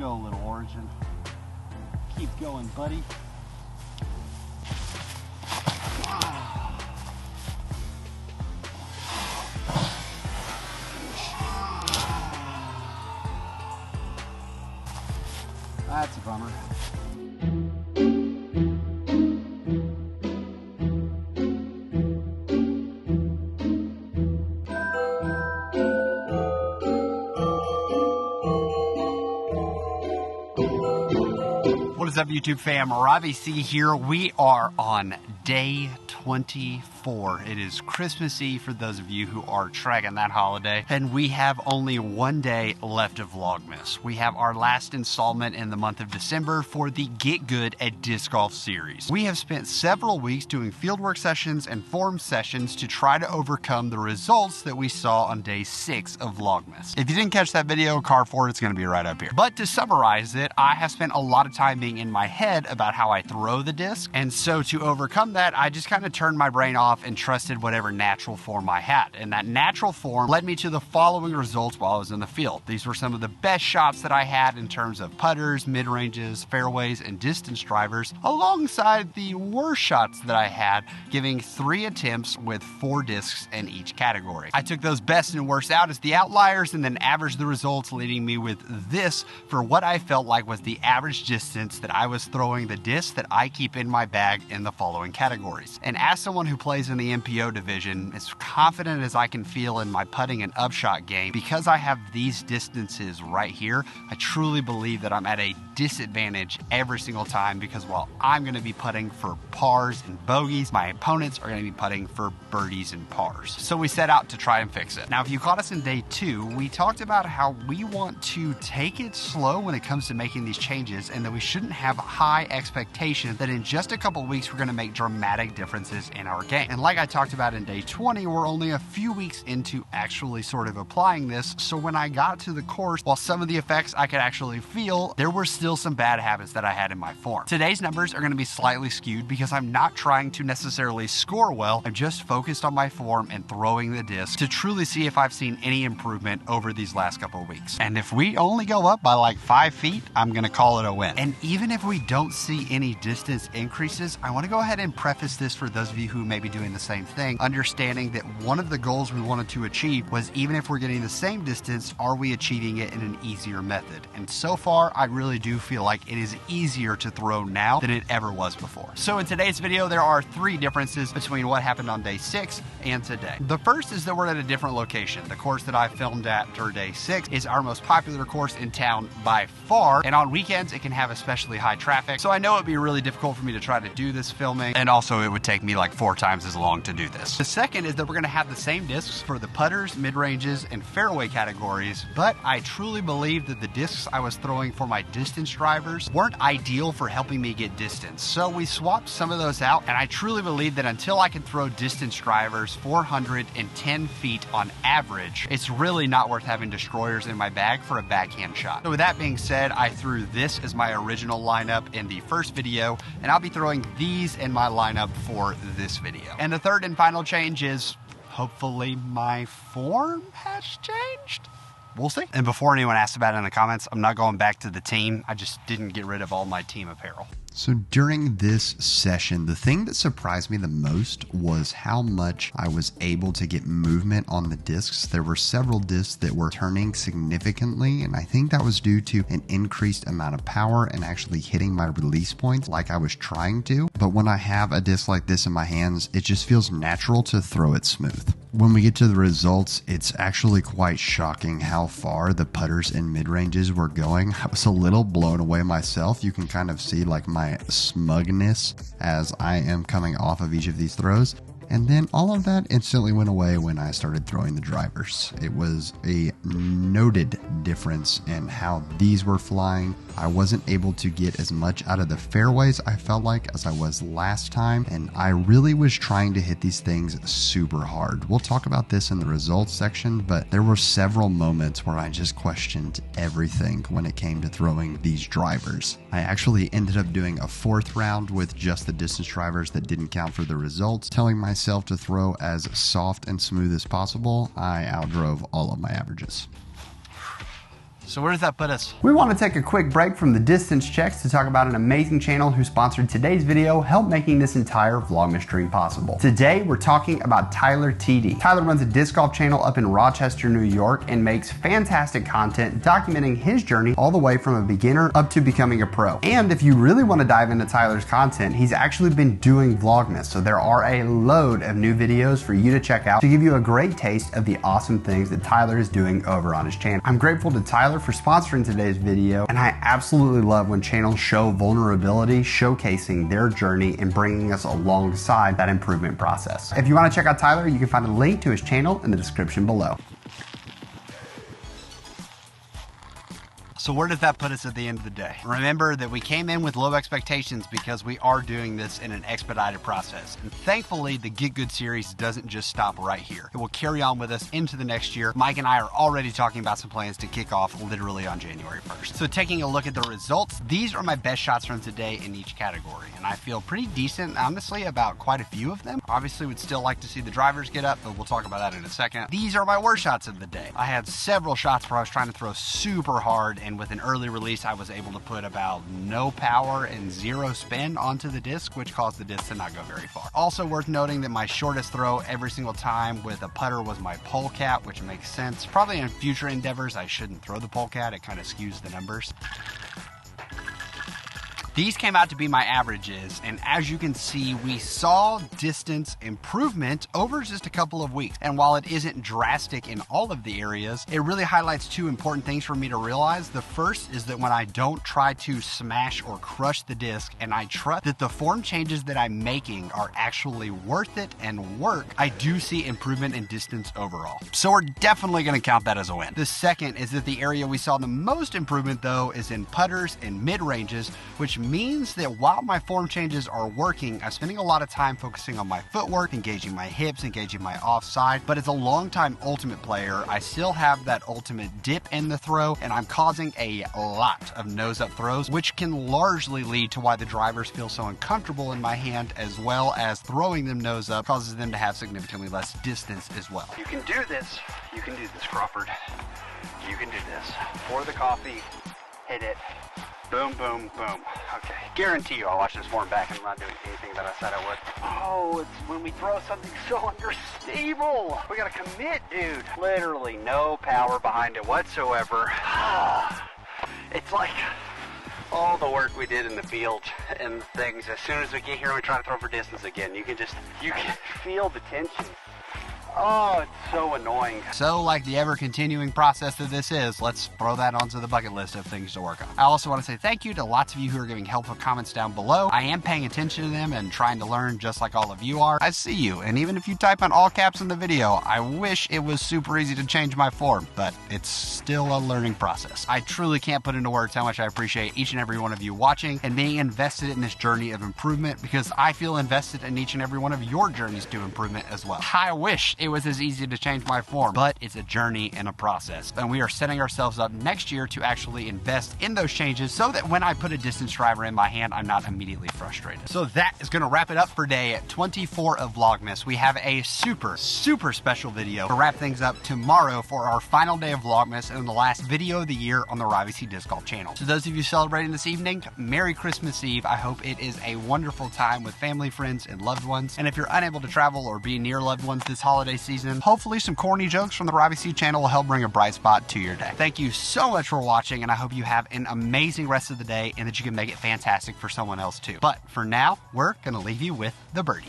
go, little Origin. Keep going, buddy. That's a bummer. What is up, YouTube fam? Robbie C here. We are on day 24. It is Christmas Eve for those of you who are tracking that holiday, and we have only one day left of Vlogmas. We have our last installment in the month of December for the Get Good at Disc Golf series. We have spent several weeks doing fieldwork sessions and form sessions to try to overcome the results that we saw on day 6 of Vlogmas. If you didn't catch that video, card for it's going to be right up here. But to summarize it, I have spent a lot of time being in my head about how I throw the disc, and so to overcome that, I just kind of turned my brain off and trusted whatever natural form I had. And that natural form led me to the following results while I was in the field. These were some of the best shots that I had in terms of putters, mid-ranges, fairways, and distance drivers, alongside the worst shots that I had, giving 3 attempts with 4 discs in each category. I took those best and worst out as the outliers and then averaged the results, leading me with this for what I felt like was the average distance that I was throwing the disc that I keep in my bag in the following categories. And as someone who plays in the MPO division, as confident as I can feel in my putting and upshot game, because I have these distances right here, I truly believe that I'm at a disadvantage every single time, because while I'm going to be putting for pars and bogeys, my opponents are going to be putting for birdies and pars. So we set out to try and fix it. Now, if you caught us in day 2, we talked about how we want to take it slow when it comes to making these changes, and that we shouldn't have high expectations that in just a couple weeks we're going to make dramatic differences in our game. And like I talked about in day 20, we're only a few weeks into actually sort of applying this, so when I got to the course, while some of the effects I could actually feel, there were still some bad habits that I had in my form. Today's numbers are going to be slightly skewed because I'm not trying to necessarily score well. I'm just focused on my form and throwing the disc to truly see if I've seen any improvement over these last couple of weeks. And if we only go up by like 5 feet, I'm going to call it a win. And even if we don't see any distance increases, I want to go ahead and preface this for those of you who may be doing the same thing, understanding that one of the goals we wanted to achieve was, even if we're getting the same distance, are we achieving it in an easier method? And so far, I really do feel like it is easier to throw now than it ever was before. So in today's video, there are 3 differences between what happened on day 6 and today. The first is that we're at a different location. The course that I filmed at for day 6 is our most popular course in town by far, and on weekends it can have especially high traffic, so I know it'd be really difficult for me to try to do this filming, and also it would take me like 4 times as long to do this. The second is that we're going to have the same discs for the putters, mid-ranges, and fairway categories, but I truly believe that the discs I was throwing for my distance drivers weren't ideal for helping me get distance, so we swapped some of those out, and I truly believe that until I can throw distance drivers 410 feet on average, it's really not worth having destroyers in my bag for a backhand shot. So with that being said, I threw this as my original lineup in the first video, and I'll be throwing these in my lineup for this video. And the third and final change is hopefully my form has changed. We'll see. And before anyone asks about it in the comments, I'm not going back to the team. I just didn't get rid of all my team apparel. So during this session, the thing that surprised me the most was how much I was able to get movement on the discs. There were several discs that were turning significantly, and I think that was due to an increased amount of power and actually hitting my release points like I was trying to. But when I have a disc like this in my hands, it just feels natural to throw it smooth. When we get to the results, it's actually quite shocking how far the putters and mid-ranges were going. I was a little blown away myself. You can kind of see like my smugness as I am coming off of each of these throws. And then all of that instantly went away when I started throwing the drivers. It was a noted difference in how these were flying. I wasn't able to get as much out of the fairways, I felt like, as I was last time, and I really was trying to hit these things super hard. We'll talk about this in the results section, but there were several moments where I just questioned everything when it came to throwing these drivers. I actually ended up doing a 4th round with just the distance drivers that didn't count for the results, telling myself to throw as soft and smooth as possible. I outdrove all of my averages. So where does that put us? We want to take a quick break from the distance checks to talk about an amazing channel who sponsored today's video, helped making this entire Vlogmas stream possible. Today, we're talking about Tyler Tiede. Tyler runs a disc golf channel up in Rochester, New York, and makes fantastic content documenting his journey all the way from a beginner up to becoming a pro. And if you really want to dive into Tyler's content, he's actually been doing Vlogmas, so there are a load of new videos for you to check out to give you a great taste of the awesome things that Tyler is doing over on his channel. I'm grateful to Tyler for sponsoring today's video, and I absolutely love when channels show vulnerability, showcasing their journey and bringing us alongside that improvement process. If you want to check out Tyler, you can find a link to his channel in the description below. So where does that put us at the end of the day? Remember that we came in with low expectations because we are doing this in an expedited process. And thankfully, the Get Good series doesn't just stop right here. It will carry on with us into the next year. Mike and I are already talking about some plans to kick off literally on January 1st. So taking a look at the results, these are my best shots from today in each category. And I feel pretty decent, honestly, about quite a few of them. Obviously, would still like to see the drivers get up, but we'll talk about that in a second. These are my worst shots of the day. I had several shots where I was trying to throw super hard, and with an early release, I was able to put about no power and zero spin onto the disc, which caused the disc to not go very far. Also worth noting that my shortest throw every single time with a putter was my polecat, which makes sense. Probably in future endeavors, I shouldn't throw the polecat. It kind of skews the numbers. These came out to be my averages, and as you can see, we saw distance improvement over just a couple of weeks. And while it isn't drastic in all of the areas, it really highlights two important things for me to realize. The first is that when I don't try to smash or crush the disc, and I trust that the form changes that I'm making are actually worth it and work, I do see improvement in distance overall. So we're definitely going to count that as a win. The second is that the area we saw the most improvement, though, is in putters and mid-ranges, which means that while my form changes are working, I'm spending a lot of time focusing on my footwork, engaging my hips, engaging my offside. But as a longtime ultimate player, I still have that ultimate dip in the throw, and I'm causing a lot of nose-up throws, which can largely lead to why the drivers feel so uncomfortable in my hand, as well as throwing them nose-up causes them to have significantly less distance as well. You can do this. You can do this, Crawford. You can do this. Pour the coffee, hit it. Boom, boom, boom. Okay. Guarantee you I'll watch this form back and I'm not doing anything that I said I would. Oh, it's when we throw something so understable. We gotta commit, dude. Literally no power behind it whatsoever. It's like all the work we did in the field and things. As soon as we get here and we try to throw for distance again, you can feel the tension. Oh, it's so annoying. So, like the ever-continuing process that this is, let's throw that onto the bucket list of things to work on. I also want to say thank you to lots of you who are giving helpful comments down below. I am paying attention to them and trying to learn just like all of you are. I see you, and even if you type in all caps in the video, I wish it was super easy to change my form, but it's still a learning process. I truly can't put into words how much I appreciate each and every one of you watching and being invested in this journey of improvement, because I feel invested in each and every one of your journeys to improvement as well. I wish it was as easy to change my form, but it's a journey and a process. And we are setting ourselves up next year to actually invest in those changes so that when I put a distance driver in my hand, I'm not immediately frustrated. So that is going to wrap it up for day 24 of Vlogmas. We have a super special video to wrap things up tomorrow for our final day of Vlogmas and the last video of the year on the Robbie Disc Golf channel. To those of you celebrating this evening, Merry Christmas Eve. I hope it is a wonderful time with family, friends, and loved ones. And if you're unable to travel or be near loved ones this holiday season, hopefully some corny jokes from the Robbie channel will help bring a bright spot to your day. Thank you so much for watching, and I hope you have an amazing rest of the day and that you can make it fantastic for someone else too. But for now, we're going to leave you with the birdie.